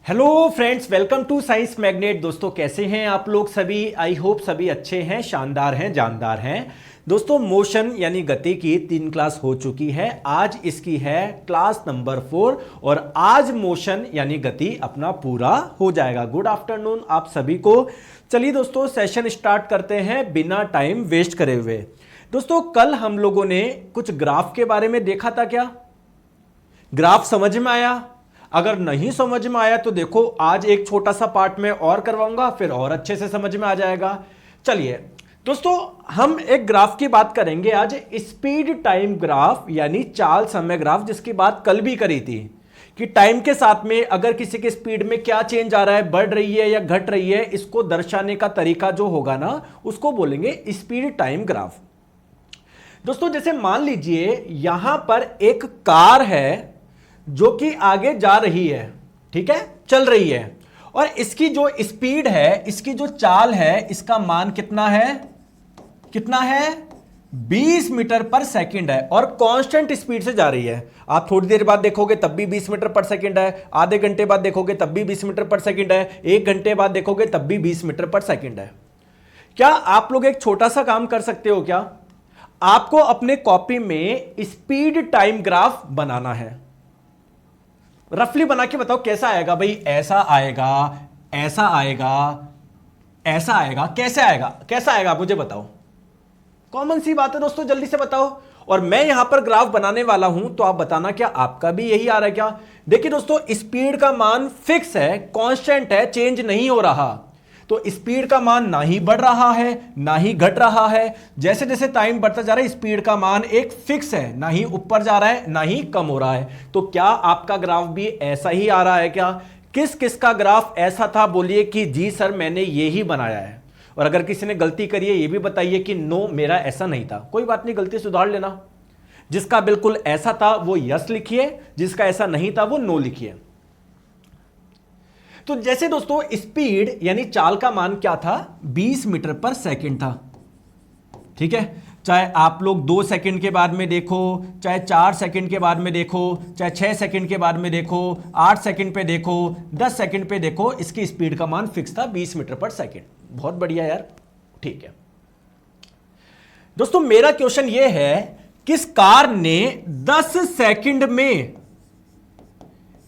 Hello friends, welcome to science magnet. दोस्तों कैसे हैं आप लोग सभी? आई होप सभी अच्छे हैं, शानदार हैं, जानदार हैं। दोस्तों मोशन यानी गति की 3 क्लास हो चुकी है। आज इसकी है क्लास नंबर 4 और आज मोशन यानी गति अपना पूरा हो जाएगा। गुड आफ्टरनून आप सभी को। चलिए दोस्तों सेशन स्टार्ट करते हैं बिना टाइम वेस्ट करे हुए। दोस्तों कल हम लोगों ने कुछ ग्राफ के बारे में देखा था। क्या ग्राफ समझ में आया? अगर नहीं समझ में आया तो देखो आज एक छोटा सा पार्ट में और करवाऊंगा, फिर और अच्छे से समझ में आ जाएगा। चलिए दोस्तों हम एक ग्राफ की बात करेंगे आज, स्पीड टाइम ग्राफ यानी चाल समय ग्राफ, जिसकी बात कल भी करी थी कि टाइम के साथ में अगर किसी के स्पीड में क्या चेंज आ रहा है, बढ़ रही है या घट रही है, इसको दर्शाने का तरीका जो होगा ना उसको बोलेंगे स्पीड टाइम ग्राफ। दोस्तों जैसे मान लीजिए यहां पर एक कार है जो कि आगे जा रही है, ठीक है, चल रही है, और इसकी जो स्पीड है, इसकी जो चाल है, इसका मान कितना है 20 मीटर पर सेकंड है और कांस्टेंट स्पीड से जा रही है। आप थोड़ी देर बाद देखोगे तब भी 20 मीटर पर सेकंड है, आधे घंटे बाद देखोगे तब भी 20 मीटर पर सेकंड है, 1 घंटे बाद देखोगे तब भी 20 मीटर पर सेकंड है। क्या आप लोग एक छोटा सा काम कर सकते हो? क्या आपको अपने कॉपी में स्पीड टाइम ग्राफ बनाना है? रफली बना के बताओ कैसा आएगा भाई। ऐसा आएगा, ऐसा आएगा, ऐसा आएगा, कैसे आएगा, कैसा आएगा मुझे बताओ। कॉमन सी बात है दोस्तों, जल्दी से बताओ। और मैं यहां पर ग्राफ बनाने वाला हूं तो आप बताना क्या आपका भी यही आ रहा है क्या? देखिए दोस्तों स्पीड का मान फिक्स है, कांस्टेंट है, चेंज नहीं हो रहा। तो स्पीड का मान ना ही बढ़ रहा है ना ही घट रहा है। जैसे जैसे टाइम बढ़ता जा रहा है स्पीड का मान एक फिक्स है, ना ही ऊपर जा रहा है ना ही कम हो रहा है। तो क्या आपका ग्राफ भी ऐसा ही आ रहा है क्या? किस किस का ग्राफ ऐसा था? बोलिए कि जी सर मैंने ये ही बनाया है। और अगर किसी ने गलती करी है ये भी बताइए कि नो मेरा ऐसा नहीं था। कोई बात नहीं, गलती सुधार लेना। जिसका बिल्कुल ऐसा था वो यस लिखिए, जिसका ऐसा नहीं था वो नो लिखिए। तो जैसे दोस्तों स्पीड यानी चाल का मान क्या था? 20 मीटर पर सेकंड था, ठीक है। चाहे आप लोग 2 सेकंड के बाद में देखो, चाहे 4 सेकंड के बाद में देखो, चाहे 6 सेकंड के बाद में देखो, 8 सेकंड पे देखो, 10 सेकंड पे देखो, इसकी स्पीड का मान फिक्स था 20 मीटर पर सेकंड। बहुत बढ़िया यार, ठीक है। दोस्तों मेरा क्वेश्चन यह है किस कार ने 10 सेकंड में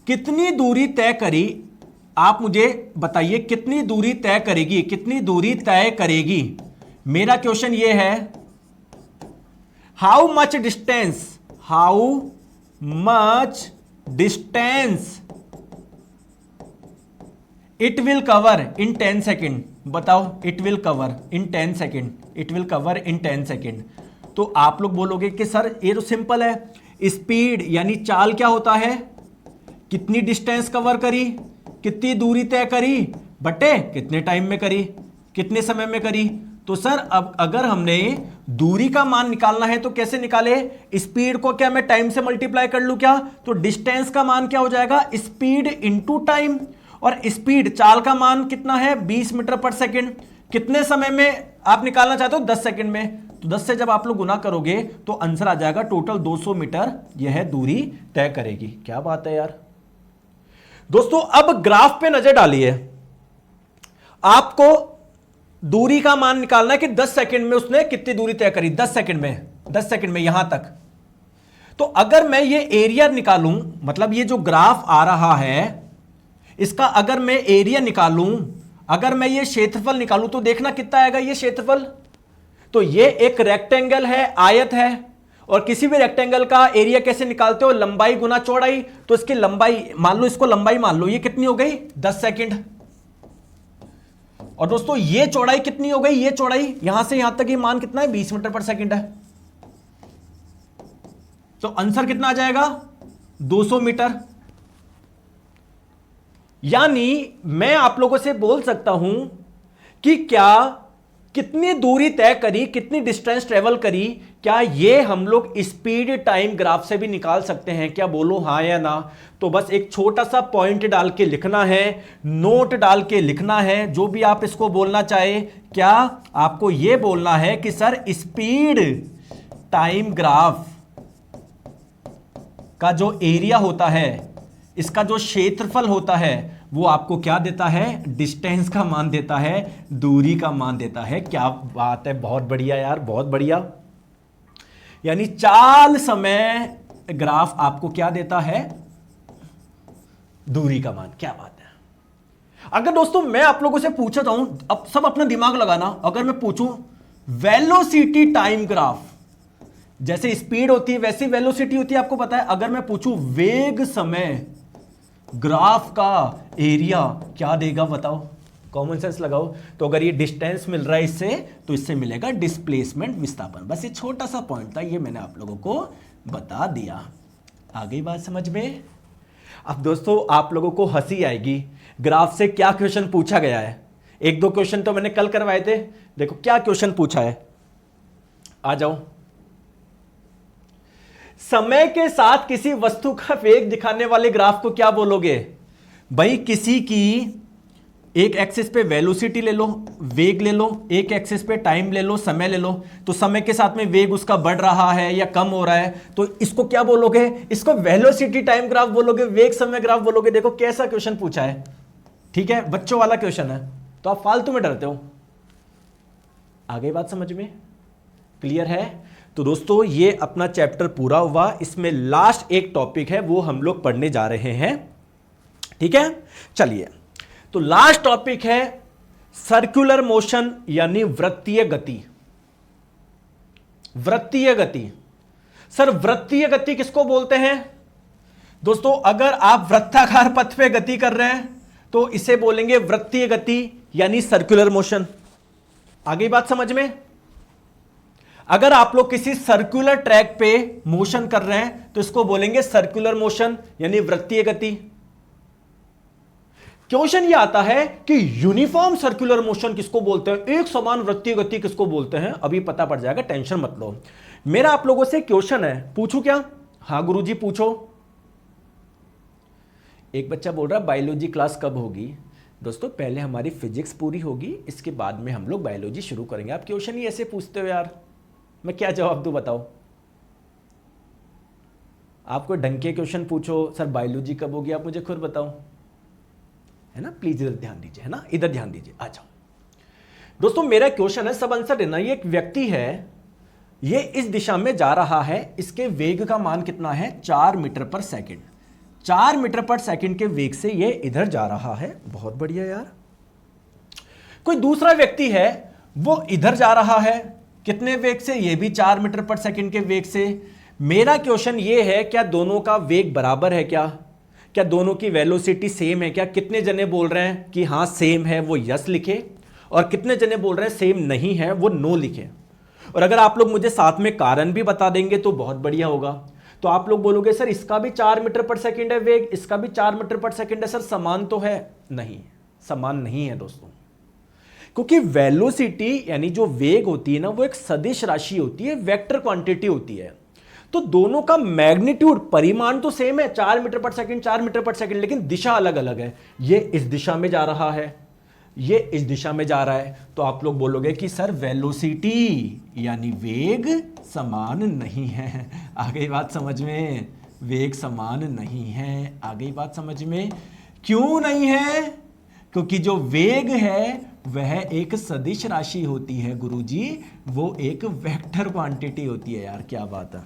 कितनी दूरी तय करी? आप मुझे बताइए कितनी दूरी तय करेगी, कितनी दूरी तय करेगी। मेरा क्वेश्चन ये है how much distance it will cover in 10 second. बताओ, it will cover in 10 second, it will cover in 10 second. तो आप लोग बोलोगे कि सर ये तो सिंपल है, स्पीड यानी चाल क्या होता है, कितनी डिस्टेंस कवर करी, कितनी दूरी तय करी, बटे कितने टाइम में करी, कितने समय में करी। तो सर अब अगर हमने दूरी का मान निकालना है तो कैसे निकाले? स्पीड को क्या मैं टाइम से मल्टीप्लाई कर लूं क्या? तो डिस्टेंस का मान क्या हो जाएगा? Speed into time. और स्पीड चाल का मान कितना है? 20 मीटर पर सेकेंड। कितने समय में आप निकालना चाहते हो? 10 सेकेंड में। तो 10 से जब आप लोग गुना करोगे तो आंसर आ जाएगा टोटल 200 मीटर यह दूरी तय करेगी। क्या बात है यार। दोस्तों अब ग्राफ पे नजर डालिए। आपको दूरी का मान निकालना है कि 10 सेकंड में उसने कितनी दूरी तय करी। 10 सेकंड में यहां तक। तो अगर मैं ये एरिया निकालूं, मतलब ये जो ग्राफ आ रहा है इसका अगर मैं एरिया निकालूं, अगर मैं ये क्षेत्रफल निकालूं तो देखना कितना आएगा ये क्षेत्रफल। तो ये एक रेक्टेंगल है, आयत है, और किसी भी रेक्टेंगल का एरिया कैसे निकालते हो? लंबाई गुना चौड़ाई। तो इसकी लंबाई मान लो, इसको लंबाई मान लो, ये कितनी हो गई? 10 सेकंड। और दोस्तों ये चौड़ाई कितनी हो गई? ये चौड़ाई यहां से यहां तक ये मान कितना है? 20 मीटर पर सेकंड है। तो आंसर कितना आ जाएगा? 200 मीटर। यानी मैं आप लोगों से बोल सकता हूं कि क्या कितनी दूरी तय करी, कितनी डिस्टेंस ट्रेवल करी, क्या ये हम लोग स्पीड टाइम ग्राफ से भी निकाल सकते हैं? क्या बोलो हाँ या ना? तो बस एक छोटा सा पॉइंट डाल के लिखना है, नोट डाल के लिखना है, जो भी आप इसको बोलना चाहे। क्या आपको ये बोलना है कि सर स्पीड टाइम ग्राफ का जो एरिया होता है, इसका जो क्षेत्रफल होता है वो आपको क्या देता है, डिस्टेंस का मान देता है, दूरी का मान देता है। क्या बात है, बहुत बढ़िया यार, बहुत बढ़िया। यानी चाल समय ग्राफ आपको क्या देता है, दूरी का मान। क्या बात है। अगर दोस्तों मैं आप लोगों से पूछता हूं, अब सब अपना दिमाग लगाना, अगर मैं पूछूं वेलोसिटी टाइम ग्राफ, जैसे स्पीड होती है वैसी वेलोसिटी होती है, आपको पता है। अगर मैं पूछूं वेग समय ग्राफ का एरिया, क्या देगा बताओ, कॉमन सेंस लगाओ। तो अगर ये डिस्टेंस मिल रहा है इससे, तो इससे मिलेगा डिस्प्लेसमेंट, विस्थापन। बस ये छोटा सा पॉइंट था, ये मैंने आप लोगों को बता दिया। आ गई बात समझ में। अब दोस्तों आप लोगों को हंसी आएगी, ग्राफ से क्या क्वेश्चन पूछा गया है। एक दो क्वेश्चन तो मैंने कल करवाए थे, देखो क्या क्वेश्चन पूछा है, आ जाओ। समय के साथ किसी वस्तु का वेग दिखाने वाले ग्राफ को क्या बोलोगे भाई। किसी की एक एक्सिस पे वेलोसिटी ले लो, वेग ले लो, एक एक्सिस पे टाइम ले लो, समय ले लो। तो समय के साथ में वेग उसका बढ़ रहा है या कम हो रहा है, तो इसको क्या बोलोगे, इसको वेलोसिटी टाइम ग्राफ बोलोगे, वेग समय ग्राफ बोलोगे। देखो कैसा क्वेश्चन पूछा है, ठीक है, बच्चों वाला क्वेश्चन है, तो आप फालतू में डरते हो। आगे बात समझ में, क्लियर है। तो दोस्तों ये अपना चैप्टर पूरा हुआ, इसमें लास्ट एक टॉपिक है वो हम लोग पढ़ने जा रहे हैं, ठीक है। चलिए, तो लास्ट टॉपिक है सर्कुलर मोशन यानी वृत्तीय गति। वृत्तीय गति, सर वृत्तीय गति किसको बोलते हैं दोस्तों। अगर आप वृत्ताकार पथ पे गति कर रहे हैं तो इसे बोलेंगे वृत्तीय गति यानी सर्कुलर मोशन। आगे बात समझ में। अगर आप लोग किसी सर्कुलर ट्रैक पे मोशन कर रहे हैं तो इसको बोलेंगे सर्कुलर मोशन यानी वृत्तीय गति। क्वेश्चन ये आता है कि यूनिफॉर्म सर्कुलर मोशन किसको बोलते हैं, एक समान वृत्तीय गति किसको बोलते हैं, अभी पता पड़ जाएगा, टेंशन मत लो। मेरा आप लोगों से क्वेश्चन है, पूछूं क्या। हाँ गुरुजी पूछो। एक बच्चा बोल रहा है बायोलॉजी क्लास कब होगी। दोस्तों पहले हमारी फिजिक्स पूरी होगी, इसके बाद में हम लोग बायोलॉजी शुरू करेंगे। आप क्वेश्चन ही ऐसे पूछते हो यार, मैं क्या जवाब दूं बताओ। आपको ढंग के क्वेश्चन पूछो, सर बायोलॉजी कब होगी, आप मुझे खुद बताओ, है ना। प्लीज इधर ध्यान दीजिए, है ना, इधर ध्यान दीजिए, आ जाओ। दोस्तों मेरा क्वेश्चन है, सब आंसर देना। ये एक व्यक्ति है, ये इस दिशा में जा रहा है, इसके वेग का मान कितना है, 4 मीटर पर सेकंड। 4 मीटर पर सेकंड के वेग से ये इधर जा रहा है, बहुत बढ़िया यार। कोई दूसरा व्यक्ति है, वो इधर जा रहा है, कितने वेग से, ये भी 4 मीटर पर सेकंड के वेग से। मेरा क्वेश्चन ये है, क्या दोनों का वेग बराबर है, क्या दोनों की वेलोसिटी सेम है क्या। कितने जने बोल रहे हैं कि हाँ सेम है, वो यस लिखे, और कितने जने बोल रहे हैं सेम नहीं है, वो नो लिखे। और अगर आप लोग मुझे साथ में कारण भी बता देंगे तो बहुत बढ़िया होगा। तो आप लोग बोलोगे सर इसका भी 4 मीटर पर सेकंड है वेग, इसका भी 4 मीटर पर सेकंड है, सर समान तो है। नहीं, समान नहीं है दोस्तों, क्योंकि वेलोसिटी यानी जो वेग होती है ना, वो एक सदिश राशि होती है, वेक्टर क्वांटिटी होती है। तो दोनों का मैग्नीट्यूड, परिमाण तो सेम है, 4 मीटर पर सेकंड, 4 मीटर पर सेकंड, लेकिन दिशा अलग अलग है। ये इस दिशा में जा रहा है, ये इस दिशा में जा रहा है। तो आप लोग बोलोगे कि सर वेलोसिटी यानी वेग समान नहीं है। आ गई बात समझ में, वेग समान नहीं है। आ गई बात समझ में। क्यों नहीं है, क्योंकि जो वेग है वह एक सदिश राशि होती है गुरुजी, वो एक वेक्टर क्वांटिटी होती है। यार क्या बात है,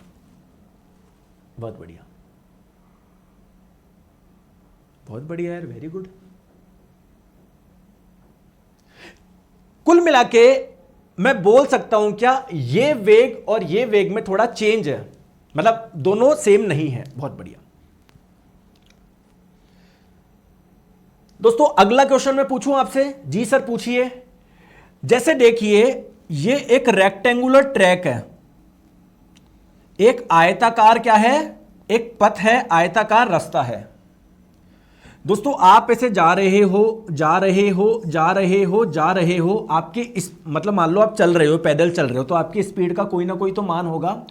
बहुत बढ़िया, बहुत बढ़िया यार, वेरी गुड। कुल मिला के मैं बोल सकता हूं क्या, ये वेग और ये वेग में थोड़ा चेंज है, मतलब दोनों सेम नहीं है। बहुत बढ़िया दोस्तों, अगला क्वेश्चन मैं पूछूं आपसे। जी सर पूछिए। जैसे देखिए, ये एक रेक्टेंगुलर ट्रैक है, एक आयताकार क्या है, एक पथ है, आयताकार रास्ता है। दोस्तों आप ऐसे जा रहे हो, जा रहे हो, जा रहे हो, जा रहे हो, आपके इस मतलब मान लो आप चल रहे हो, पैदल चल रहे हो, तो आपकी स्पीड का कोई ना कोई तो मान होगा।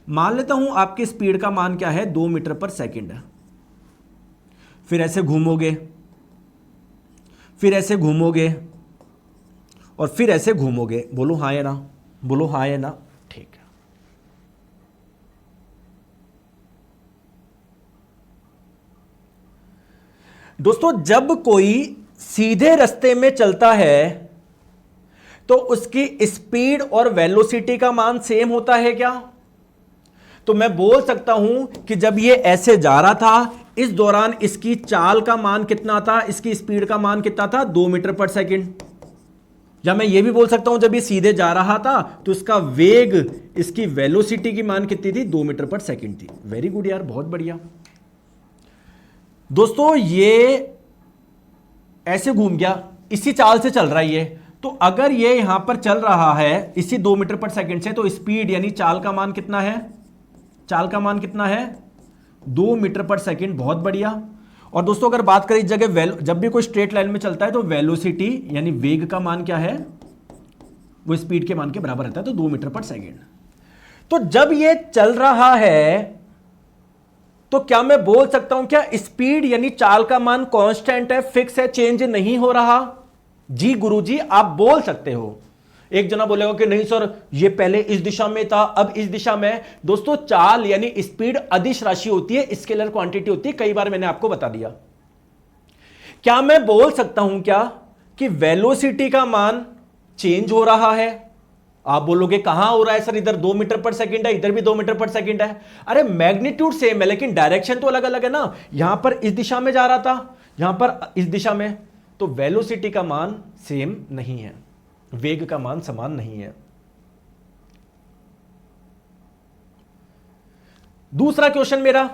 मान लेता हूं आपकी स्पीड का मान क्या है, 2 मीटर पर सेकंड है। फिर ऐसे घूमोगे, फिर ऐसे घूमोगे, और फिर ऐसे घूमोगे। बोलो हाँ या ना, बोलो हाँ या ना। ठीक है, दोस्तों जब कोई सीधे रास्ते में चलता है तो उसकी स्पीड और वेलोसिटी का मान सेम होता है क्या? तो मैं बोल सकता हूं कि जब ये ऐसे जा रहा था, इस दौरान इसकी चाल का मान कितना था, इसकी स्पीड का मान कितना था, 2 मीटर पर सेकंड। या मैं ये भी बोल सकता हूं जब ये सीधे जा रहा था तो इसका वेग, इसकी वेलोसिटी की मान कितनी थी, 2 मीटर पर सेकंड थी। वेरी गुड यार, बहुत बढ़िया। दोस्तों ये ऐसे घूम गया, इसी चाल से चल रहा है ये, तो अगर ये यहां पर चल रहा है इसी 2 मीटर पर सेकंड से, तो स्पीड यानी चाल का मान कितना है, चाल का मान कितना है, 2 मीटर पर सेकंड। बहुत बढ़िया। और दोस्तों अगर बात करें इस जगह जब भी कोई स्ट्रेट लाइन में चलता है तो वेलोसिटी यानी वेग का मान क्या है, वो स्पीड के मान के बराबर रहता है, तो 2 मीटर पर सेकंड। तो जब ये चल रहा है तो क्या मैं बोल सकता हूं क्या स्पीड यानी चाल का मान कांस्टेंट है, फिक्स है, चेंज नहीं हो रहा? जी गुरुजी आप बोल सकते हो। एक जना बोलेगा कि नहीं सर ये पहले इस दिशा में था अब इस दिशा में। दोस्तों चाल यानी स्पीड अदिश राशि होती है, स्केलर क्वांटिटी होती है, कई बार मैंने आपको बता दिया। क्या मैं बोल सकता हूं क्या कि वेलोसिटी का मान चेंज हो रहा है? आप बोलोगे कहां हो रहा है सर, इधर 2 मीटर पर सेकंड है, इधर भी 2 मीटर पर सेकंड है। अरे मैग्नीट्यूड सेम है लेकिन डायरेक्शन तो अलग अलग है ना। यहां पर इस दिशा में जा रहा था, यहां पर इस दिशा में, तो वेलोसिटी का मान सेम नहीं है, वेग का मान समान नहीं है। दूसरा क्वेश्चन मेरा,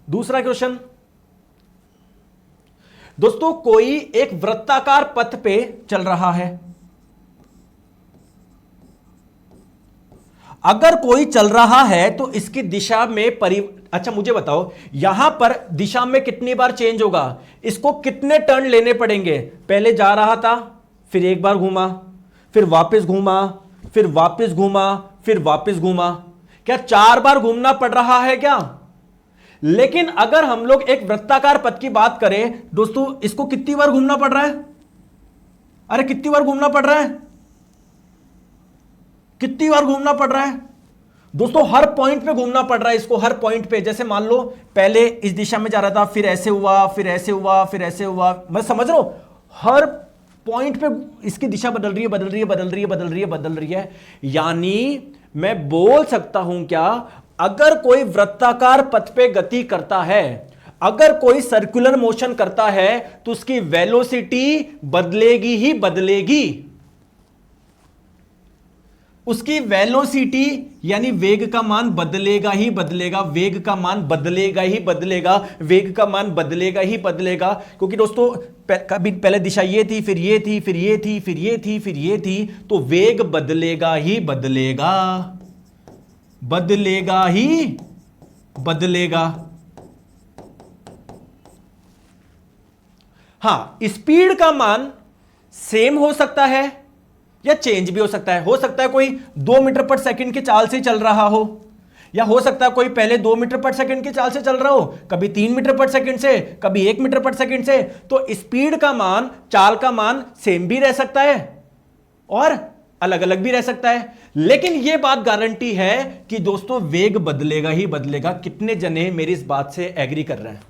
दूसरा क्वेश्चन दोस्तों, कोई एक वृत्ताकार पथ पे चल रहा है। अगर कोई चल रहा है तो इसकी दिशा में अच्छा मुझे बताओ यहां पर दिशा में कितनी बार चेंज होगा, इसको कितने टर्न लेने पड़ेंगे? पहले जा रहा था, फिर एक बार घूमा, फिर वापस घूमा, फिर वापस घूमा, फिर वापस घूमा। क्या 4 बार घूमना पड़ रहा है क्या? लेकिन अगर हम लोग एक वृत्ताकार पथ की बात करें दोस्तों, इसको कितनी बार घूमना पड़ रहा है? अरे कितनी बार घूमना पड़ रहा है, कितनी बार घूमना पड़ रहा है? दोस्तों हर पॉइंट पे घूमना पड़ रहा है इसको, हर पॉइंट पे। जैसे मान लो पहले इस दिशा में जा रहा था, फिर ऐसे हुआ, फिर ऐसे हुआ, फिर ऐसे हुआ। मैं समझ रहा हूं हर पॉइंट पे इसकी दिशा बदल रही है, बदल रही है, बदल रही है, बदल रही है, बदल रही है। यानी मैं बोल सकता हूं क्या, अगर कोई वृत्ताकार पथ पे गति करता है, अगर कोई सर्कुलर मोशन करता है तो उसकी वेलोसिटी बदलेगी ही बदलेगी। उसकी वेलोसिटी यानी वेग का मान बदलेगा ही बदलेगा, वेग का मान बदलेगा ही बदलेगा, वेग का मान बदलेगा ही बदलेगा। क्योंकि दोस्तों कभी पहले दिशा ये थी, फिर ये थी, फिर ये थी, फिर ये थी, फिर ये थी, तो वेग बदलेगा ही बदलेगा, बदलेगा ही बदलेगा। हां स्पीड का मान सेम हो सकता है या चेंज भी हो सकता है। हो सकता है कोई 2 मीटर पर सेकंड की चाल से चल रहा हो, या हो सकता है कोई पहले 2 मीटर पर सेकंड की चाल से चल रहा हो, कभी 3 मीटर पर सेकंड से, कभी 1 मीटर पर सेकंड से। तो स्पीड का मान, चाल का मान सेम भी रह सकता है और अलग अलग भी रह सकता है। लेकिन यह बात गारंटी है कि दोस्तों वेग बदलेगा ही बदलेगा। कितने जने मेरी इस बात से एग्री कर रहे हैं?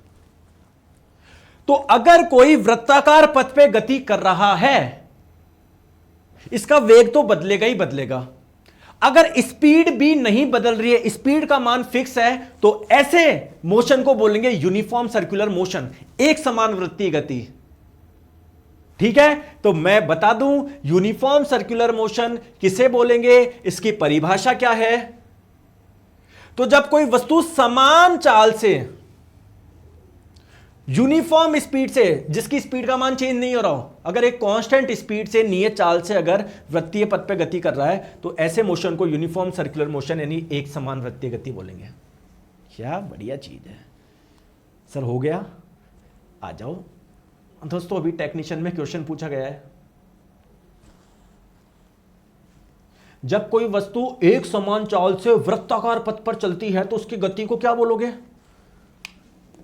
तो अगर कोई वृत्ताकार पथ पे गति कर रहा है, इसका वेग तो बदलेगा ही बदलेगा। अगर स्पीड भी नहीं बदल रही है, स्पीड का मान फिक्स है, तो ऐसे मोशन को बोलेंगे यूनिफॉर्म सर्कुलर मोशन, एक समान वृत्तीय गति। ठीक है, तो मैं बता दूं यूनिफॉर्म सर्कुलर मोशन किसे बोलेंगे, इसकी परिभाषा क्या है। तो जब कोई वस्तु समान चाल से, यूनिफॉर्म स्पीड से, जिसकी स्पीड का मान चेंज नहीं हो रहा हो, अगर एक कांस्टेंट स्पीड से नियत चाल से अगर वृत्तीय पथ पे गति कर रहा है, तो ऐसे मोशन को यूनिफॉर्म सर्कुलर मोशन यानी एक समान वृत्तीय गति बोलेंगे। क्या बढ़िया चीज है सर, हो गया। आ जाओ दोस्तों, अभी टेक्नीशियन में क्वेश्चन पूछा गया है, जब कोई वस्तु एक समान चाल से वृत्ताकार पथ पर चलती है तो उसकी गति को क्या बोलोगे?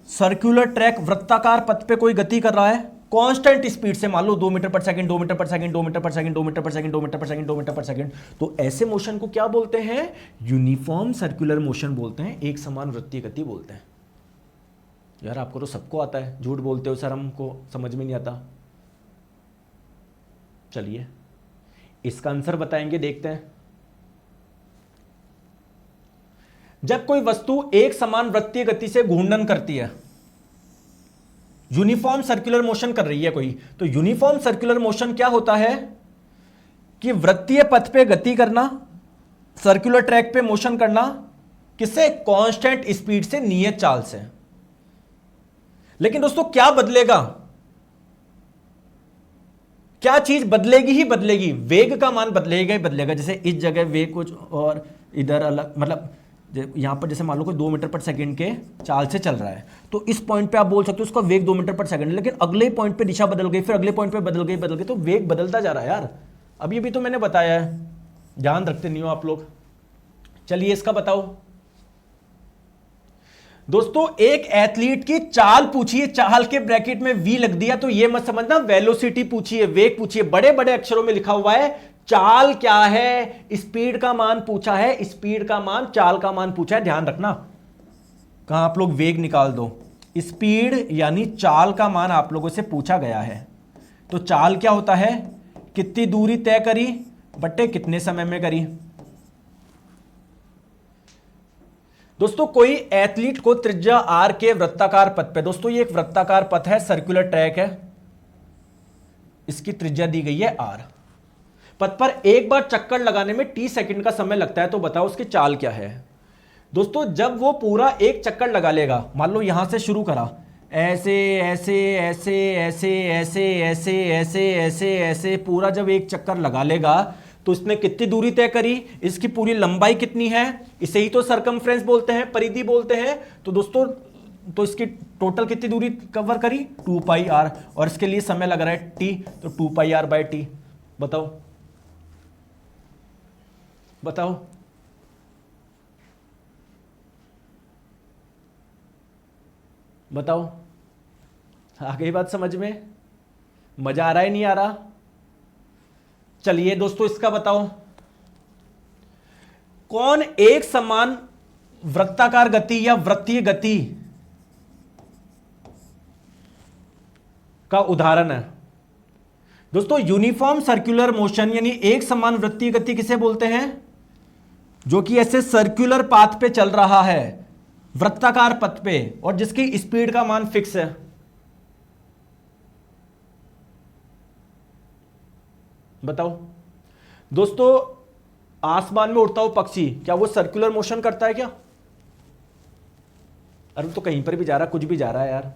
सर्कुलर ट्रैक वृत्ताकार पथ पे कोई गति कर रहा है कांस्टेंट स्पीड से, मान लो 2 मीटर पर सेकंड, 2 मीटर पर सेकंड, 2 मीटर पर सेकंड, 2 मीटर पर सेकंड, 2 मीटर पर सेकंड, 2 मीटर पर सेकंड, तो ऐसे मोशन को क्या बोलते हैं? यूनिफॉर्म सर्कुलर मोशन बोलते हैं, एक समान वृत्तीय गति बोलते हैं। यार आपको तो सबको आता है, झूठ बोलते हो सर, हमको समझ में नहीं आता। चलिए इसका आंसर बताएंगे, देखते हैं। जब कोई वस्तु एक समान वृत्तीय गति से घूर्णन करती है, यूनिफॉर्म सर्कुलर मोशन कर रही है कोई, तो यूनिफॉर्म सर्कुलर मोशन क्या होता है कि वृत्तीय पथ पे गति करना, सर्कुलर ट्रैक पे मोशन करना, किससे? कांस्टेंट स्पीड से, नियत चाल से। लेकिन दोस्तों क्या बदलेगा? क्या चीज बदलेगी ही बदलेगी? वेग का मान बदलेगा ही बदलेगा। जैसे इस जगह वेग कुछ और इधर अलग, मतलब यहां पर जैसे मान लो कोई 2 मीटर पर सेकंड के चाल से चल रहा है, तो इस पॉइंट पे आप बोल सकते हो उसका वेग 2 मीटर पर सेकंड है, लेकिन अगले पॉइंट पे दिशा बदल गई, फिर अगले पॉइंट पे बदल गई, तो वेग बदलता जा रहा है यार। अभी अभी तो मैंने बताया है, ध्यान रखते नहीं हो आप लोग। चलिए इसका बताओ दोस्तों। एक एथलीट की चाल पूछी है, चाल के ब्रैकेट में वी लग दिया, तो ये मत समझना वेलोसिटी पूछी है, वेग पूछी है। बड़े बड़े अक्षरों में लिखा हुआ है चाल क्या है, स्पीड का मान पूछा है, स्पीड का मान, चाल का मान पूछा है, ध्यान रखना। कहां आप लोग वेग निकाल दो, स्पीड यानी चाल का मान आप लोगों से पूछा गया है। तो चाल क्या होता है? कितनी दूरी तय करी बट्टे कितने समय में करी। दोस्तों कोई एथलीट को त्रिज्या आर के वृत्ताकार पथ पे, दोस्तों ये एक वृत्ताकार पथ है, सर्कुलर ट्रैक है, इसकी त्रिज्या दी गई है आर। पथ पर एक बार चक्कर लगाने में टी सेकंड का समय लगता है, तो बताओ उसकी चाल क्या है। दोस्तों जब वो पूरा एक चक्कर लगा लेगा, मान लो यहां से शुरू करा, ऐसे ऐसे ऐसे ऐसे ऐसे ऐसे ऐसे ऐसे ऐसे पूरा जब एक चक्कर लगा लेगा, तो इसने कितनी दूरी तय करी, इसकी पूरी लंबाई कितनी है, इसे ही तो सरकमफ्रेंस बोलते हैं, परिधि बोलते हैं। तो दोस्तों तो इसकी टोटल कितनी दूरी कवर करी? 2 पाई आर, और इसके लिए समय लग रहा है टी, तो 2 पाई आर बाई टी। बताओ बताओ बताओ, आ गई बात समझ में? मजा आ रहा है नहीं आ रहा? चलिए दोस्तों इसका बताओ, कौन एक समान वृत्ताकार गति या वृत्तीय गति का उदाहरण है? दोस्तों यूनिफॉर्म सर्कुलर मोशन यानी एक समान वृत्तीय गति किसे बोलते हैं? जो कि ऐसे सर्कुलर पाथ पे चल रहा है, वृत्ताकार पथ पे, और जिसकी स्पीड का मान फिक्स है। बताओ दोस्तों, आसमान में उड़ता हुआ पक्षी क्या वो सर्कुलर मोशन करता है क्या? अरे तो कहीं पर भी जा रहा, कुछ भी जा रहा है यार।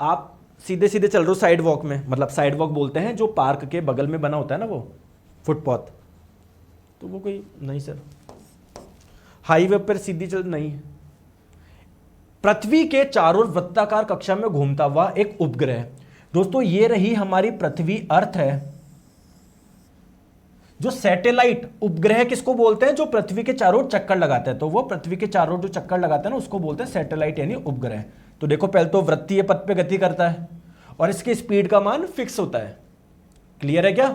आप सीधे सीधे चल रहे हो साइड वॉक में, मतलब साइड वॉक बोलते हैं जो पार्क के बगल में बना होता है ना, वो फुटपाथ, तो वो कोई नहीं सर, हाईवे पर सीधी चल नहीं। पृथ्वी के चारों वृत्ताकार कक्षा में घूमता हुआ एक उपग्रह, दोस्तों ये रही हमारी पृथ्वी, अर्थ है। जो सैटेलाइट उपग्रह किसको बोलते हैं? जो पृथ्वी के चारों चक्कर लगाते हैं, तो वो पृथ्वी के चारों जो चक्कर लगाते हैं ना, उसको बोलते हैं सैटेलाइट यानी उपग्रह। तो देखो पहले तो वृत्तीय पथ पे गति करता है और इसके स्पीड का मान फिक्स होता है। क्लियर है क्या?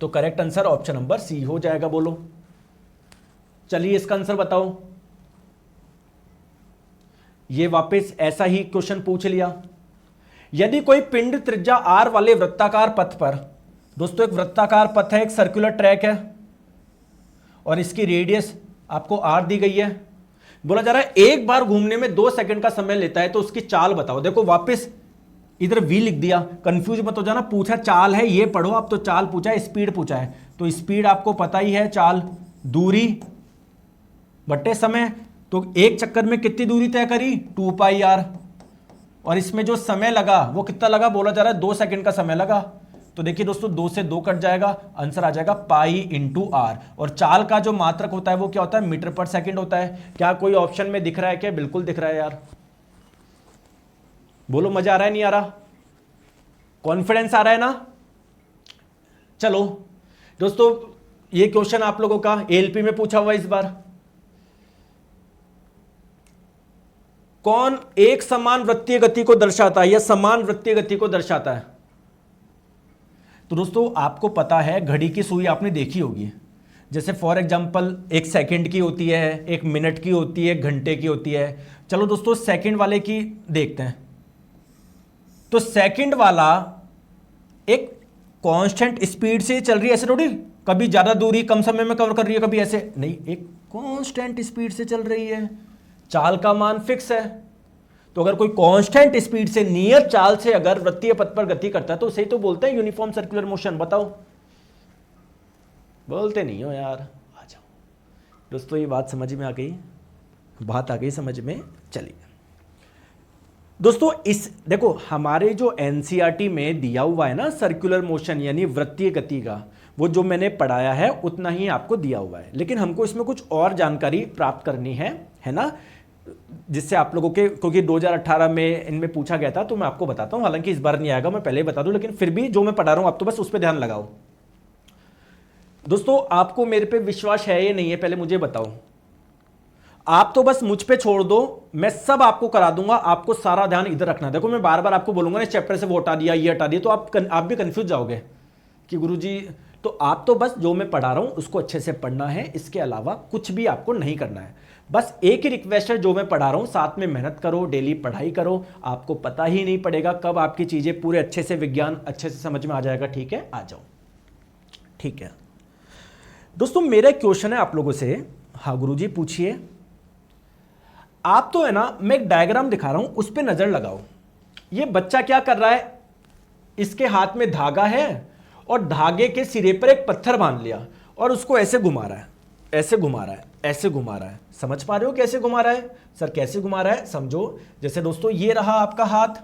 तो correct answer option number C हो जाएगा। बोलो चलिए इसका आंसर बताओ। ये वापस ऐसा ही क्वेश्चन पूछ लिया। यदि कोई पिंड त्रिज्या आर वाले वृत्ताकार पथ पर, दोस्तों एक वृत्ताकार पथ है, एक सर्कुलर ट्रैक है और इसकी रेडियस आपको आर दी गई है, बोला जा रहा है एक बार घूमने में 2 सेकंड का समय लेता है, तो उसकी चाल बताओ। देखो वापस इधर वी लिख दिया, कंफ्यूज मत हो जाना। पूछा चाल है ये पढ़ो, अब तो चाल पूछा है, स्पीड पूछा है, तो स्पीड आपको पता ही है, चाल दूरी बट्टे समय। तो एक चक्कर में कितनी दूरी तय करी? 2 पाई आर, और इसमें जो समय लगा वो कितना लगा? बोला जा रहा है 2 सेकंड का समय लगा। तो देखिए दोस्तों 2 से 2 कट जाएगा, आंसर आ जाएगा पाई इंटू आर। और चाल का जो मात्रक होता है वो क्या होता है? मीटर पर सेकंड होता है। क्या कोई ऑप्शन में दिख रहा है क्या? बिल्कुल दिख रहा है यार। बोलो मजा आ रहा है नहीं आ रहा? कॉन्फिडेंस आ रहा है ना? चलो दोस्तों ये क्वेश्चन आप लोगों का एएलपी में पूछा हुआ इस बार। कौन एक समान वृत्तीय गति को दर्शाता है या समान वृत्तीय गति को दर्शाता है? तो दोस्तों आपको पता है घड़ी की सुई आपने देखी होगी, जैसे फॉर एग्जांपल 1 सेकंड की होती है, 1 मिनट की होती है, 1 घंटे की होती है। चलो दोस्तों सेकंड वाले की देखते हैं। तो सेकंड वाला एक कांस्टेंट स्पीड से चल रही है, ऐसे थोड़ी कभी ज्यादा दूरी कम समय में कवर कर रही है, कभी ऐसे नहीं, एक कांस्टेंट स्पीड से चल रही है। चाल का मान फिक्स है। तो अगर कोई कांस्टेंट स्पीड से, नियत चाल से अगर वृत्तीय पथ पर गति करता है तो उसे तो बोलते हैं यूनिफॉर्म सर्कुलर मोशन। बताओ, बोलते नहीं हो यार, आ जाओ दोस्तों। ये बात समझ में आ गई, बात आ गई समझ में। चलिए दोस्तों, इस देखो हमारे जो एनसीईआरटी में दिया हुआ है ना सर्कुलर मोशन यानी वृत्तीय गति का, वो जो मैंने पढ़ाया है उतना ही आपको दिया हुआ है, लेकिन हमको इसमें कुछ और जानकारी प्राप्त करनी है ना, जिससे आप लोगों के, क्योंकि 2018 में इनमें पूछा गया था, तो मैं आपको बताता हूं। हालांकि इस बार नहीं आएगा, मैं पहले ही बता दूं, लेकिन फिर भी जो मैं पढ़ा रहा हूं आप तो बस उस पर ध्यान लगाओ। दोस्तों आपको मेरे पे विश्वास है या नहीं है, पहले मुझे बताओ। आप तो बस मुझ पे छोड़ दो, मैं सब आपको करा दूंगा, आपको सारा ध्यान इधर रखना। देखो मैं बार बार आपको बोलूंगा ना, इस चैप्टर से वो हटा दिया, ये हटा दिया, तो आप भी कंफ्यूज जाओगे कि गुरुजी। तो आप तो बस जो मैं पढ़ा रहा हूं उसको अच्छे से पढ़ना है, इसके अलावा कुछ भी आपको नहीं करना है। बस एक ही रिक्वेस्ट है, जो मैं पढ़ा रहा हूं साथ में मेहनत करो, डेली पढ़ाई करो, आपको पता ही नहीं पड़ेगा कब आपकी चीजें पूरे अच्छे से, विज्ञान अच्छे से समझ में आ जाएगा। ठीक है, आ जाओ। ठीक है दोस्तों, मेरा एक क्वेश्चन है आप लोगों से। हाँ गुरुजी पूछिए। आप तो है ना, मैं एक डायग्राम दिखा रहा हूं, उस पर नजर लगाओ। ये बच्चा क्या कर रहा है, इसके हाथ में धागा है और धागे के सिरे पर एक पत्थर बांध लिया और उसको ऐसे घुमा रहा है, ऐसे घुमा रहा है, ऐसे घुमा रहा है। समझ पा रहे हो कैसे घुमा रहा है? सर कैसे घुमा रहा है समझो। जैसे दोस्तों ये रहा आपका हाथ,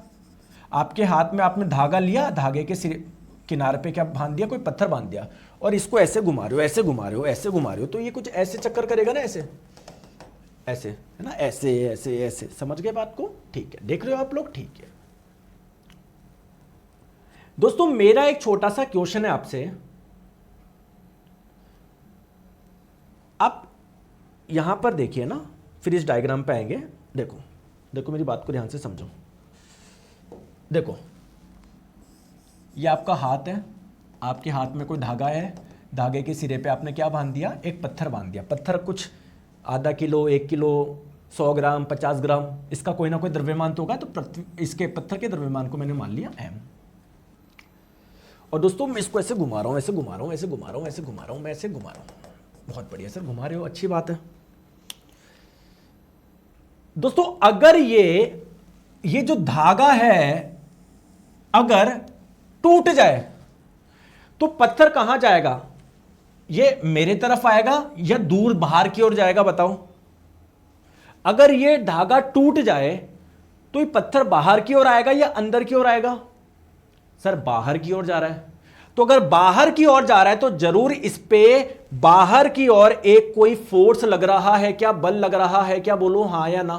आपके हाथ में आपने धागा लिया, धागे के सिरे किनारे पे क्या बांध दिया, कोई पत्थर बांध दिया, और इसको ऐसे घुमा रहे हो, ऐसे घुमा रहे हो, ऐसे घुमा रहे हो, तो ये कुछ ऐसे चक्कर करेगा ना, ऐसे ऐसे है ना, ऐसे ऐसे ऐसे। समझ गए बात को? ठीक है, देख रहे हो आप लोग? ठीक है दोस्तों, मेरा एक छोटा सा क्वेश्चन है आपसे। आप यहां पर देखिए ना, फिर इस डायग्राम पे आएंगे। देखो देखो मेरी बात को ध्यान से समझो। देखो ये आपका हाथ है, आपके हाथ में कोई धागा है, धागे के सिरे पे आपने क्या बांध दिया, एक पत्थर बांध दिया। पत्थर कुछ आधा किलो, 1 किलो, 100 ग्राम, 50 ग्राम, इसका कोई ना कोई द्रव्यमान तो होगा। तो इसके पत्थर के द्रव्यमान को मैंने मान लिया m। और दोस्तों मैं इसको ऐसे घुमा रहा हूं, ऐसे घुमा रहा हूं, ऐसे घुमा रहा हूं, ऐसे घुमा रहा हूं, मैं ऐसे घुमा रहा हूं। बहुत बढ़िया सर, घुमा रहे हो, अच्छी बात है। दोस्तों अगर ये जो धागा है अगर टूट जाए तो पत्थर कहां जाएगा? ये मेरे तरफ आएगा या दूर बाहर की ओर जाएगा? बताओ। अगर ये धागा टूट जाए तो ये पत्थर बाहर की ओर आएगा या अंदर की ओर आएगा? सर बाहर की ओर जा रहा है। तो अगर बाहर की ओर जा रहा है तो जरूर इस पे बाहर की ओर एक कोई फोर्स लग रहा है क्या, बल लग रहा है क्या? बोलो हां या ना।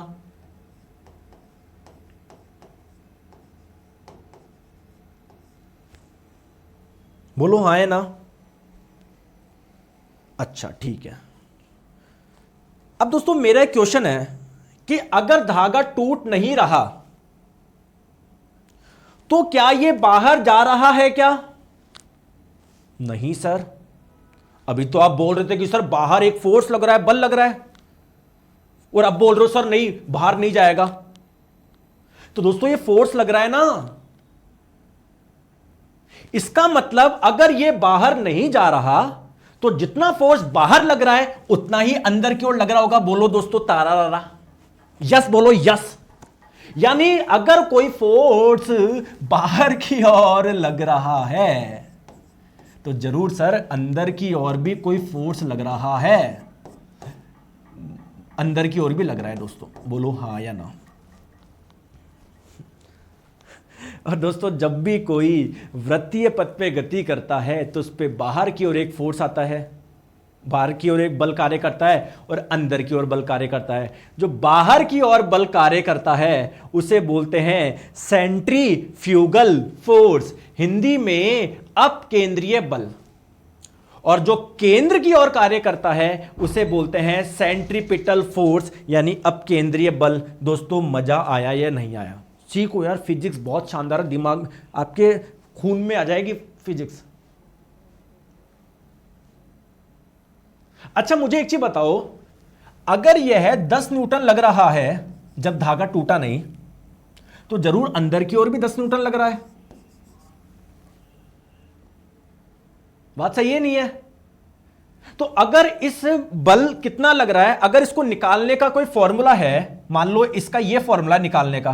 बोलो हां या ना। अच्छा ठीक है। अब दोस्तों मेरा एक क्वेश्चन है कि अगर धागा टूट नहीं रहा तो क्या ये बाहर जा रहा है क्या? नहीं सर, अभी तो आप बोल रहे थे कि सर बाहर एक फोर्स लग रहा है, बल लग रहा है, और अब बोल रहे हो सर नहीं बाहर नहीं जाएगा। तो दोस्तों ये फोर्स लग रहा है ना, इसका मतलब अगर ये बाहर नहीं जा रहा तो जितना फोर्स बाहर लग रहा है उतना ही अंदर की ओर लग रहा होगा। बोलो दोस्तों तारा रारा, यस बोलो यस। यानी अगर कोई फोर्स बाहर की ओर लग रहा है तो जरूर सर अंदर की ओर भी कोई फोर्स लग रहा है, अंदर की ओर भी लग रहा है दोस्तों। बोलो हाँ या ना। और दोस्तों जब भी कोई वृत्तीय पथ पे गति करता है तो उस पे बाहर की ओर एक फोर्स आता है, बाहर की ओर एक बल कार्य करता है और अंदर की ओर बल कार्य करता है। जो बाहर की ओर बल कार्य करता है उसे बोलते हैं सेंट्रीफ्यूगल फोर्स, हिंदी में अपकेंद्रीय बल। और जो केंद्र की ओर कार्य करता है उसे बोलते हैं सेंट्रीपिटल फोर्स यानी अपकेंद्रीय बल। दोस्तों मजा आया या नहीं आया? सीखो यार, फिजिक्स बहुत शानदार, दिमाग आपके खून में आ जाएगी फिजिक्स। अच्छा मुझे एक चीज बताओ, अगर यह 10 न्यूटन लग रहा है जब धागा टूटा नहीं, तो जरूर अंदर की ओर भी 10 न्यूटन लग रहा है। बात सही है नहीं है? तो अगर इस बल कितना लग रहा है, अगर इसको निकालने का कोई फॉर्मूला है, मान लो इसका यह फॉर्मूला निकालने का,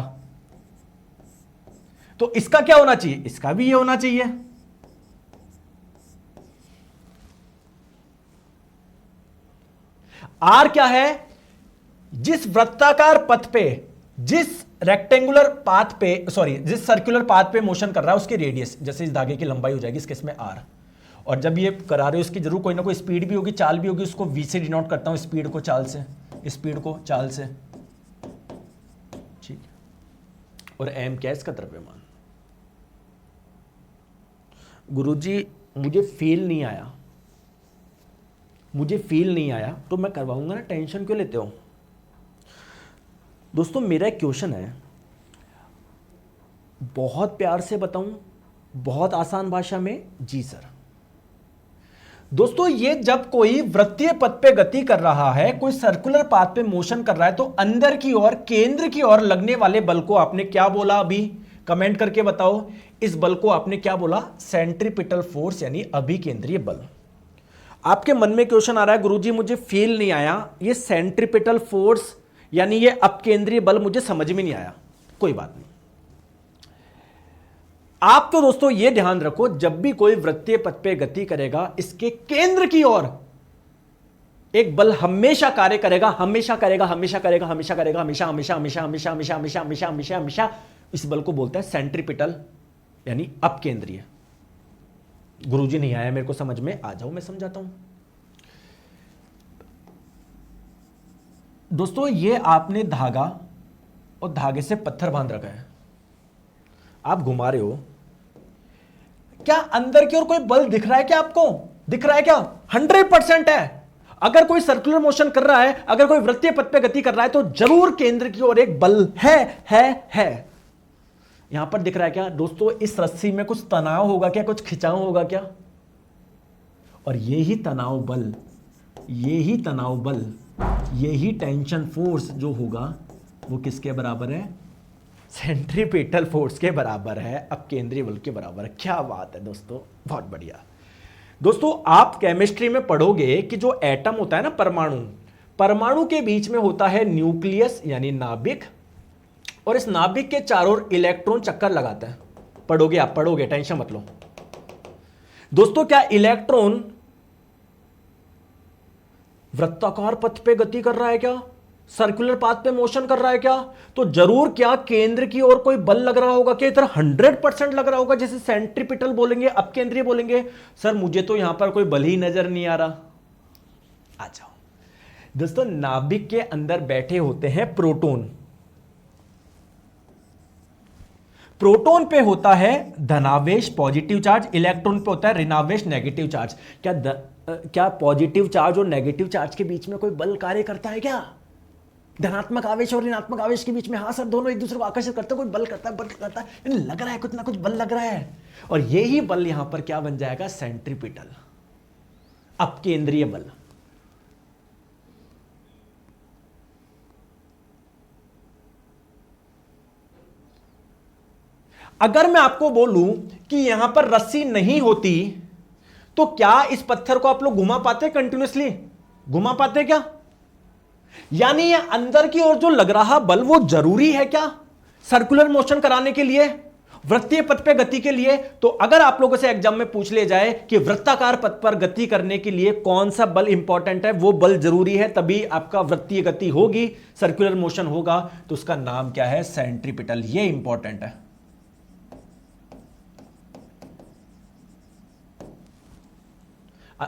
तो इसका क्या होना चाहिए, इसका भी ये होना चाहिए। आर क्या है, जिस वृत्ताकार पथ पे, जिस रेक्टेंगुलर पाथ पे, सॉरी जिस सर्कुलर पाथ पे मोशन कर रहा है उसकी रेडियस, जैसे इस धागे की लंबाई हो जाएगी इस केस में आर, और जब ये करा रहे हो उसकी जरूर कोई ना कोई स्पीड भी होगी, चाल भी होगी, उसको वी से डिनोट करता हूं, स्पीड को चाल से, स्पीड को चाल से, ठीक। और एम क्या है, इसका द्रव्यमान। गुरुजी मुझे फील नहीं आया, मुझे फील नहीं आया तो मैं करवाऊंगा ना, टेंशन क्यों लेते हो। दोस्तों मेरा एक क्वेश्चन है, बहुत प्यार से बताऊं, बहुत आसान भाषा में, जी सर। दोस्तों ये जब कोई वृत्तीय पथ पे गति कर रहा है, कोई सर्कुलर पाथ पे मोशन कर रहा है, तो अंदर की ओर, केंद्र की ओर लगने वाले बल को आपने क्या बोला, अभी कमेंट करके बताओ। इस बल को आपने क्या बोला, सेंट्रीपिटल फोर्स यानी अभिकेंद्रीय बल। आपके मन में क्वेश्चन आ रहा है, गुरुजी मुझे फील नहीं आया, ये सेंट्रीपिटल फोर्स यानी ये अपकेंद्रीय बल मुझे समझ में नहीं आया। कोई बात नहीं, आप तो दोस्तों ये ध्यान रखो, जब भी कोई वृत्तीय पथ पे गति करेगा, इसके केंद्र की ओर एक बल हमेशा कार्य करेगा, हमेशा करेगा, हमेशा करेगा, हमेशा करेगा, हमेशा हमेशा हमेशा हमेशा हमेशा हमेशा हमेशा हमेशा हमेशा। इस बल को बोलते हैं सेंट्रीपिटल यानी अपकेंद्रीय। गुरुजी नहीं आया मेरे को समझ में, आ जाओ मैं समझाता हूं। दोस्तों ये आपने धागा और धागे से पत्थर बांध रखा है, आप घुमा रहे हो, क्या अंदर की ओर कोई बल दिख रहा है क्या आपको, दिख रहा है क्या? 100% है। अगर कोई सर्कुलर मोशन कर रहा है, अगर कोई वृत्तीय पथ पे गति कर रहा है, तो जरूर केंद्र की ओर एक बल है। यहां पर दिख रहा है क्या दोस्तों, इस रस्सी में कुछ तनाव होगा क्या, कुछ खिंचाव होगा क्या? और यही तनाव बल, यही तनाव बल, यही टेंशन फोर्स जो होगा वो किसके बराबर है, सेंट्रीपिटल फोर्स के बराबर है, अपकेंद्रीय बल के बराबर है। क्या बात है दोस्तों, बहुत बढ़िया। दोस्तों आप केमिस्ट्री में पढ़ोगे कि जो एटम होता है ना, परमाणु, परमाणु के बीच में होता है न्यूक्लियस यानी नाभिक, और इस नाभिक के चारों ओर इलेक्ट्रॉन चक्कर लगाता है। पढ़ोगे, आप पढ़ोगे, टेंशन मत लो। दोस्तों क्या इलेक्ट्रॉन वृत्ताकार पथ पे गति कर रहा है क्या, सर्कुलर पाथ पे मोशन कर रहा है क्या? तो जरूर क्या केंद्र की ओर कोई बल लग रहा होगा क्या, इधर 100% लग रहा होगा, जैसे सेंट्रीपिटल बोलेंगे, अपकेंद्रीय बोलेंगे। सर मुझे तो यहां पर कोई बल ही नजर नहीं आ रहा। आ जाओ दोस्तों, नाभिक के अंदर बैठे होते हैं प्रोटॉन, प्रोटॉन पे होता है धनावेश पॉजिटिव चार्ज, इलेक्ट्रॉन पे होता है ऋणावेश नेगेटिव चार्ज। क्या पॉजिटिव चार्ज और नेगेटिव चार्ज के बीच में कोई बल कार्य करता है क्या? धनात्मक आवेश और ऋणात्मक आवेश के बीच में, हाँ सर, दोनों एक दूसरे को आकर्षित करते हैं, कोई बल करता है, बल करता है, यानी लग रहा है कुछ ना कुछ बल लग रहा है। और यही बल यहां पर क्या बन जाएगा, सेंट्रीपिटल, अपकेंद्रीय बल। अगर मैं आपको बोलूं कि यहां पर रस्सी नहीं होती, तो क्या इस पत्थर को आप लोग घुमा पाते, कंटिन्यूअसली घुमा पाते क्या? यानी ये अंदर की ओर जो लग रहा बल वो जरूरी है क्या सर्कुलर मोशन कराने के लिए, वृत्तीय पथ पे गति के लिए? तो अगर आप लोगों से एग्जाम में पूछ ले जाए कि वृत्ताकार पथ पर गति करने के लिए कौन सा बल इंपॉर्टेंट है, वो बल जरूरी है, तभी आपका वृत्तीय गति होगी, सर्कुलर मोशन होगा, तो उसका नाम क्या है, सेंट्रीपिटल। ये इंपॉर्टेंट है।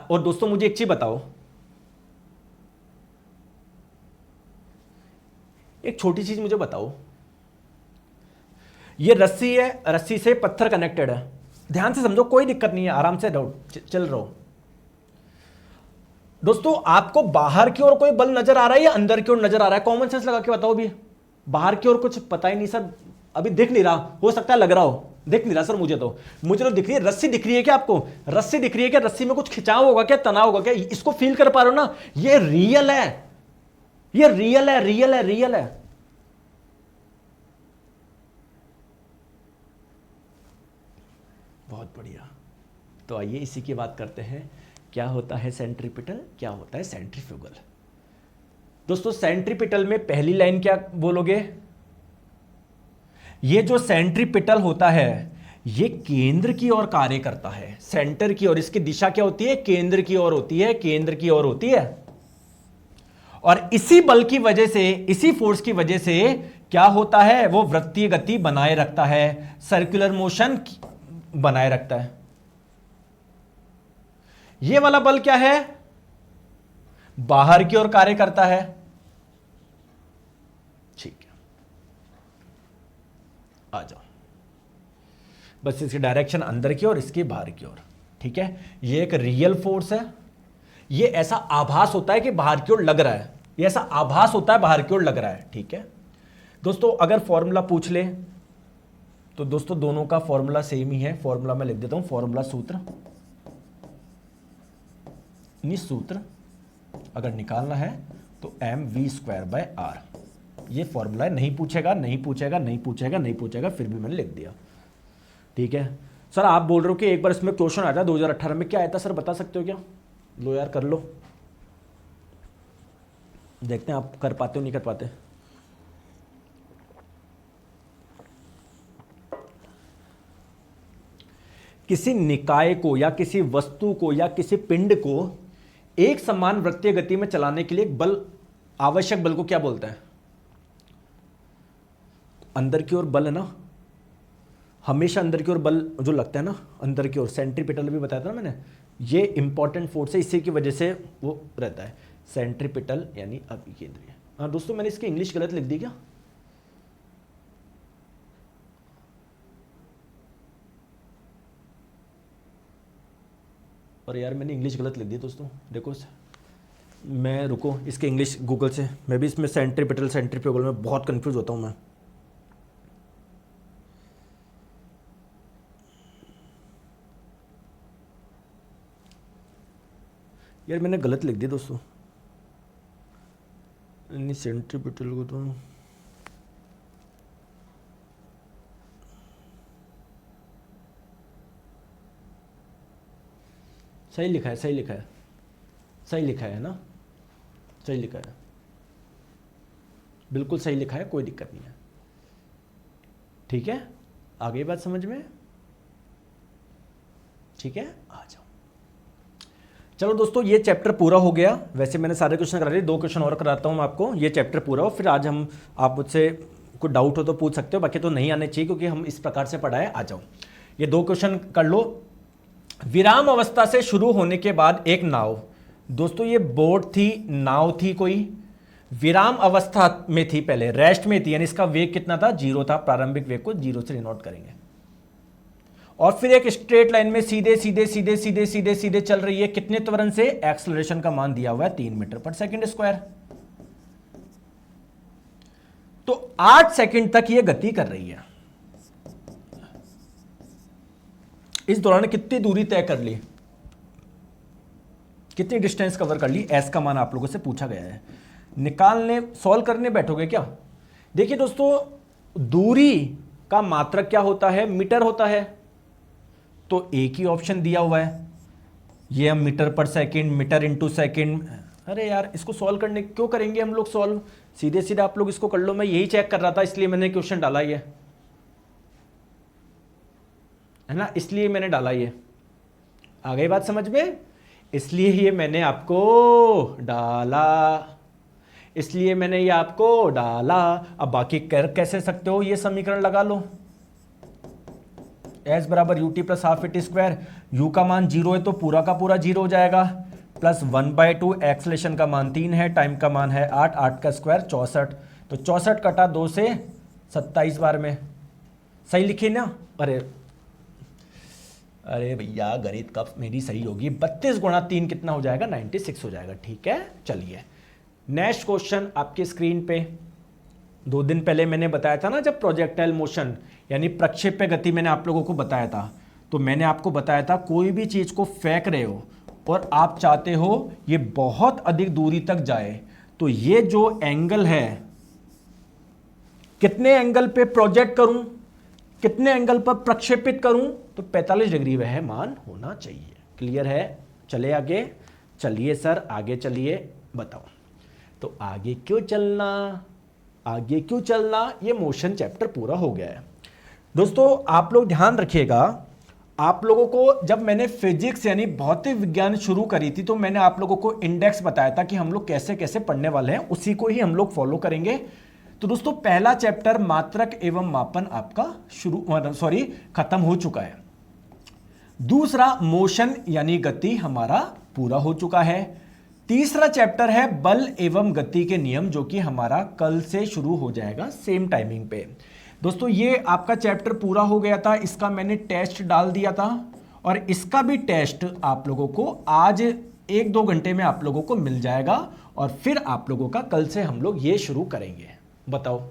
और दोस्तों मुझे एक चीज बताओ, एक छोटी चीज मुझे बताओ, ये रस्सी है, रस्सी से पत्थर कनेक्टेड है, ध्यान से समझो, कोई दिक्कत नहीं है, आराम से रहो, चल रहो। दोस्तों आपको बाहर की ओर कोई बल नजर आ रहा है या अंदर की ओर नजर आ रहा है? कॉमन सेंस लगा के बताओ भी। बाहर की ओर कुछ पता ही नहीं सर, अभी दिख नहीं रहा, हो सकता है लग रहा हो, देख नहीं रहा सर, मुझे तो दिख रही है, रस्सी दिख रही है क्या आपको? रस्सी दिख रही है क्या? रस्सी में कुछ खिंचाव होगा क्या, तनाव होगा क्या? इसको फील कर पा रहे हो ना? ये रियल है, ये रियल है, रियल है, रियल है। बहुत बढ़िया। तो आइए इसी की बात करते हैं, क्या होता है सेंट्रीपिटल, क्या होता है सेंट्रीफ्यूगल। दोस्तों सेंट्रीपिटल में पहली लाइन क्या बोलोगे? ये जो सेंट्रीपिटल होता है ये केंद्र की ओर कार्य करता है, सेंटर की ओर। इसकी दिशा क्या होती है? केंद्र की ओर होती है, केंद्र की ओर होती है। और इसी बल की वजह से, इसी फोर्स की वजह से क्या होता है? वो वृत्तीय गति बनाए रखता है, सर्कुलर मोशन बनाए रखता है। ये वाला बल क्या है? बाहर की ओर कार्य करता है। ठीक है, आ जाओ। बस इसकी डायरेक्शन अंदर की ओर, इसकी बाहर की ओर। ठीक है, ये एक रियल फोर्स है। ये ऐसा आभास होता है कि बाहर की ओर लग रहा है, ये ऐसा आभास होता है बाहर की ओर लग रहा है। ठीक है दोस्तों, अगर फॉर्मूला पूछ ले तो दोस्तों दोनों का फॉर्मूला सेम ही है। फॉर्मूला मैं लिख देता हूं, फॉर्मूला सूत्र, सूत्र अगर निकालना है तो mv²/r, ये फॉर्मूला है। नहीं पूछेगा, नहीं पूछेगा, नहीं पूछेगा, नहीं पूछेगा, फिर भी मैंने लिख दिया। ठीक है सर, आप बोल रहे हो कि एक बार इसमें क्वेश्चन आया था 2018 में, क्या आया था सर, बता सकते हो क्या? लो यार कर लो, देखते हैं आप कर पाते हो नहीं कर पाते। किसी निकाय को या किसी वस्तु को या किसी पिंड को एक समान वृत्तीय गति में चलाने के लिए एक बल, आवश्यक बल को क्या बोलते हैं? अंदर की ओर बल है ना, हमेशा अंदर की ओर बल जो लगता है ना, अंदर की ओर, सेंट्रीपिटल भी बताया था ना मैंने, ये इंपॉर्टेंट फोर्स है, इसी की वजह से वो रहता है सेंट्रीपिटल यानी अभिकेंद्रीय। हाँ दोस्तों, मैंने इसकी इंग्लिश गलत लिख दी क्या? और यार मैंने इंग्लिश गलत लिख दी दोस्तों, देखो मैं, रुको इसके इंग्लिश गूगल से, मैं भी इसमें सेंट्रीपिटल सेंट्रीफ्यूगल में बहुत कंफ्यूज होता हूँ मैं। यार मैंने गलत लिख दी दोस्तों, सेंट्रीपिटल को तो सही लिखा है, सही लिखा है, सही लिखा है ना, सही लिखा है, बिल्कुल सही लिखा है, कोई दिक्कत नहीं है। ठीक है, आ गई बात समझ में? ठीक है, आ जाओ। चलो दोस्तों, ये चैप्टर पूरा हो गया। वैसे मैंने सारे क्वेश्चन करा लिए, 2 क्वेश्चन और कराता हूँ मैं आपको, ये चैप्टर पूरा हो। फिर आज हम, आप मुझसे कोई डाउट हो तो पूछ सकते हो, बाकी तो नहीं आने चाहिए क्योंकि हम इस प्रकार से पढ़ाए। आ जाओ, ये 2 क्वेश्चन कर लो। विराम अवस्था से शुरू होने के बाद एक नाव, दोस्तों ये बोट थी, नाव थी, कोई विराम अवस्था में थी, पहले रेस्ट में थी, यानी इसका वेग कितना था? 0 था। प्रारंभिक वेग को 0 से डिनोट करेंगे। और फिर एक स्ट्रेट लाइन में सीधे सीधे सीधे सीधे सीधे सीधे चल रही है, कितने त्वरण से? एक्सेलरेशन का मान दिया हुआ है 3 मीटर पर सेकंड स्क्वायर। तो 8 सेकंड तक ये गति कर रही है। इस दौरान कितनी दूरी तय कर ली, कितनी डिस्टेंस कवर कर ली? एस का मान आप लोगों से पूछा गया है। निकालने, सॉल्व करने बैठोगे क्या? देखिए दोस्तों, दूरी का मात्रक क्या होता है? मीटर होता है। तो एक ही ऑप्शन दिया हुआ है, ये हम मीटर पर सेकंड, मीटर इंटू सेकंड। अरे यार, इसको सॉल्व करने क्यों करेंगे हम लोग सॉल्व? सीधे सीधे आप लोग इसको कर लो। मैं यही चेक कर रहा था, इसलिए मैंने क्वेश्चन डाला, ये है ना, इसलिए मैंने डाला। ये आ गई बात समझ में? इसलिए ये मैंने आपको डाला, इसलिए मैंने ये आपको डाला। अब बाकी कर कैसे सकते हो? ये समीकरण लगा लो, एस बराबर U T plus half A T square. You का मान 0 है तो पूरा का पूरा 0 हो जाएगा, प्लस 1/2, एक्सलेशन का मान 3 है, टाइम का मान है 8, 8 का स्क्वायर 64। तो 64 कटा 2 से 27 बार में, सही लिखी ना? अरे भैया, गणित कब मेरी सही होगी? 32 गुणा 3 कितना हो जाएगा? 96 हो जाएगा। ठीक है, चलिए नेक्स्ट क्वेश्चन आपके स्क्रीन पे 2 दिन पहले मैंने बताया था ना, जब प्रोजेक्टाइल मोशन यानी प्रक्षेप्य गति मैंने आप लोगों को बताया था, तो मैंने आपको बताया था कोई भी चीज को फेंक रहे हो और आप चाहते हो ये बहुत अधिक दूरी तक जाए, तो ये जो एंगल है, कितने एंगल पे प्रोजेक्ट करूं, कितने एंगल पर प्रक्षेपित करूं, तो 45 डिग्री वह मान होना चाहिए। क्लियर है? चले आगे, चलिए सर आगे चलिए, बताओ। तो आगे क्यों चलना, आगे क्यों चलना, ये मोशन चैप्टर पूरा हो गया है। दोस्तों आप लोग ध्यान रखिएगा, आप लोगों को जब मैंने फिजिक्स यानी भौतिक विज्ञान शुरू करी थी, तो मैंने आप लोगों को इंडेक्स बताया था कि हम लोग कैसे कैसे पढ़ने वाले हैं, उसी को ही हम लोग फॉलो करेंगे। तो दोस्तों पहला चैप्टर मात्रक एवं मापन आपका खत्म हो चुका है। दूसरा मोशन यानी गति हमारा पूरा हो चुका है। तीसरा चैप्टर है बल एवं गति के नियम, जो कि हमारा कल से शुरू हो जाएगा सेम टाइमिंग पे। दोस्तों ये आपका चैप्टर पूरा हो गया था, इसका मैंने टेस्ट डाल दिया था और इसका भी टेस्ट आप लोगों को आज 1-2 घंटे में आप लोगों को मिल जाएगा और फिर आप लोगों का कल से हम लोग ये शुरू करेंगे। बताओ,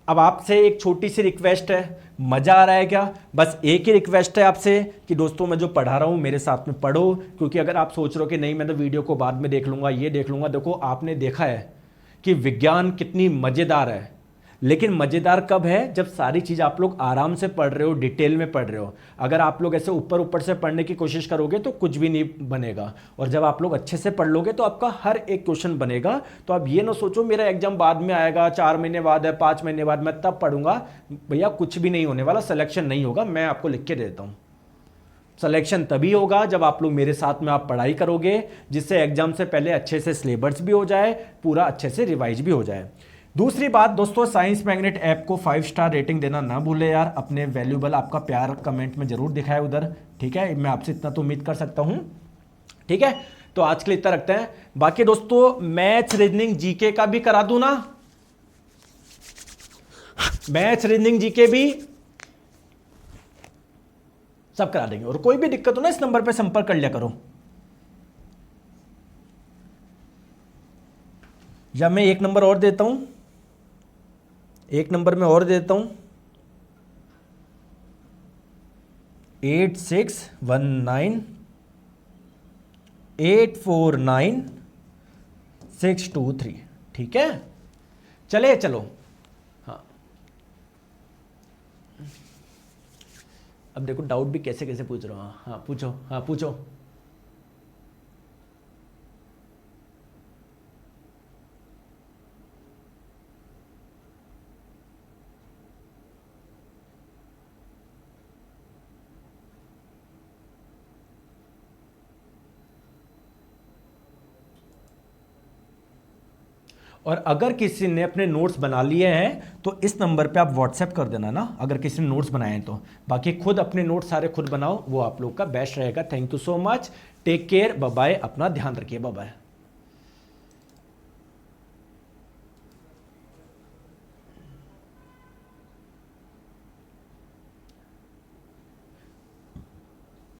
अब आपसे एक छोटी सी रिक्वेस्ट है, मजा आ रहा है क्या? बस एक ही रिक्वेस्ट है आपसे कि दोस्तों मैं जो पढ़ा रहा हूं मेरे साथ में पढ़ो, क्योंकि अगर आप सोच रहे हो कि नहीं मैं तो वीडियो को बाद में देख लूंगा, ये देख लूंगा, देखो आपने देखा है कि विज्ञान कितनी मजेदार है, लेकिन मजेदार कब है? जब सारी चीज आप लोग आराम से पढ़ रहे हो, डिटेल में पढ़ रहे हो। अगर आप लोग ऐसे ऊपर ऊपर से पढ़ने की कोशिश करोगे तो कुछ भी नहीं बनेगा, और जब आप लोग अच्छे से पढ़ लोगे तो आपका हर एक क्वेश्चन बनेगा। तो आप ये ना सोचो मेरा एग्जाम बाद में आएगा, 4 महीने बाद है, 5 महीने बाद मैं तब पढ़ूंगा, भैया कुछ भी नहीं होने वाला, सिलेक्शन नहीं होगा। मैं आपको लिख के देता हूँ, सिलेक्शन तभी होगा जब आप लोग मेरे साथ में आप पढ़ाई करोगे, जिससे एग्जाम से पहले अच्छे से सिलेबस भी हो जाए, पूरा अच्छे से रिवाइज भी हो जाए। दूसरी बात दोस्तों, साइंस मैग्नेट ऐप को 5 स्टार रेटिंग देना ना भूले यार, अपने वैल्यूबल आपका प्यार कमेंट में जरूर दिखाए उधर, ठीक है? मैं आपसे इतना तो उम्मीद कर सकता हूं, ठीक है? तो आज के लिए इतना रखते हैं। बाकी दोस्तों मैथ्स रीजनिंग जीके का भी करा दूं ना, मैथ्स रीजनिंग जीके भी सब करा देंगे, और कोई भी दिक्कत हो ना इस नंबर पे संपर्क कर लिया करो। या मैं एक नंबर और देता हूं, एक नंबर में और देता हूं, 8619849623, ठीक है? चले चलो, हाँ अब देखो डाउट भी कैसे कैसे पूछ रहा हूं। हाँ पूछो, हाँ पूछो। और अगर किसी ने अपने नोट्स बना लिए हैं तो इस नंबर पे आप व्हाट्सएप कर देना ना, अगर किसी ने नोट्स बनाए हैं तो। बाकी खुद अपने नोट्स सारे खुद बनाओ, वो आप लोग का बेस्ट रहेगा। Thank you so much, take care, bye bye, अपना ध्यान रखिए, बाय बाय।